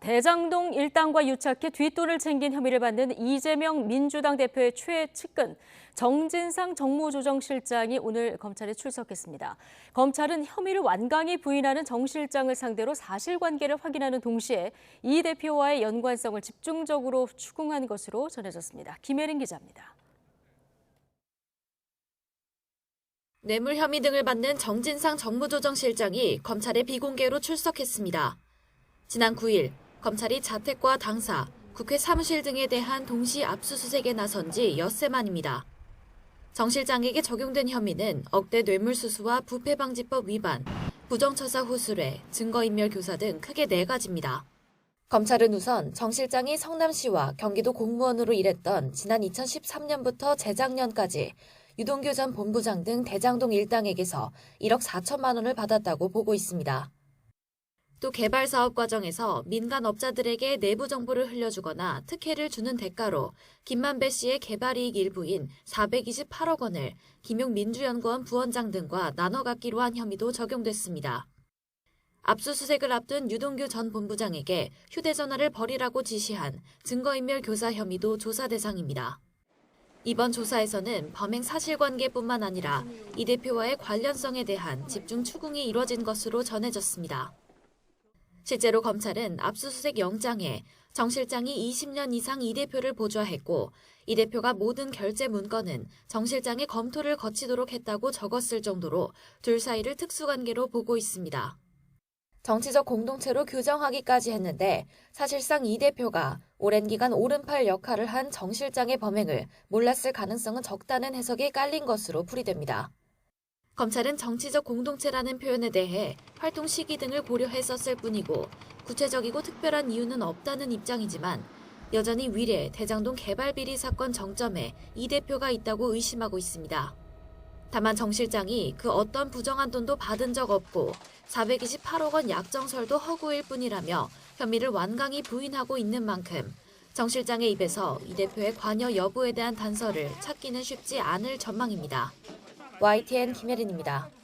대장동 일당과 유착해 뒷돈을 챙긴 혐의를 받는 이재명 민주당 대표의 최측근 정진상 정무조정실장이 오늘 검찰에 출석했습니다. 검찰은 혐의를 완강히 부인하는 정 실장을 상대로 사실관계를 확인하는 동시에 이 대표와의 연관성을 집중적으로 추궁한 것으로 전해졌습니다. 김혜린 기자입니다. 뇌물 혐의 등을 받는 정진상 정무조정실장이 검찰에 비공개로 출석했습니다. 지난 9일 검찰이 자택과 당사, 국회 사무실 등에 대한 동시 압수수색에 나선 지 엿새 만입니다. 정 실장에게 적용된 혐의는 억대 뇌물수수와 부패방지법 위반, 부정처사 호술회, 증거인멸 교사 등 크게 4가지입니다. 검찰은 우선 정 실장이 성남시와 경기도 공무원으로 일했던 지난 2013년부터 재작년까지 유동규 전 본부장 등 대장동 일당에게서 1억 4천만 원을 받았다고 보고 있습니다. 또 개발 사업 과정에서 민간 업자들에게 내부 정보를 흘려주거나 특혜를 주는 대가로 김만배 씨의 개발이익 일부인 428억 원을 김용민주연구원 부원장 등과 나눠 갖기로 한 혐의도 적용됐습니다. 압수수색을 앞둔 유동규 전 본부장에게 휴대전화를 버리라고 지시한 증거인멸 교사 혐의도 조사 대상입니다. 이번 조사에서는 범행 사실관계뿐만 아니라 이 대표와의 관련성에 대한 집중 추궁이 이뤄진 것으로 전해졌습니다. 실제로 검찰은 압수수색 영장에 정 실장이 20년 이상 이 대표를 보좌했고 이 대표가 모든 결제 문건은 정 실장의 검토를 거치도록 했다고 적었을 정도로 둘 사이를 특수관계로 보고 있습니다. 정치적 공동체로 규정하기까지 했는데 사실상 이 대표가 오랜 기간 오른팔 역할을 한 정 실장의 범행을 몰랐을 가능성은 적다는 해석이 깔린 것으로 풀이됩니다. 검찰은 정치적 공동체라는 표현에 대해 활동 시기 등을 고려했었을 뿐이고 구체적이고 특별한 이유는 없다는 입장이지만 여전히 위례 대장동 개발 비리 사건 정점에 이 대표가 있다고 의심하고 있습니다. 다만 정 실장이 그 어떤 부정한 돈도 받은 적 없고 428억 원 약정설도 허구일 뿐이라며 혐의를 완강히 부인하고 있는 만큼 정 실장의 입에서 이 대표의 관여 여부에 대한 단서를 찾기는 쉽지 않을 전망입니다. YTN 김혜린입니다.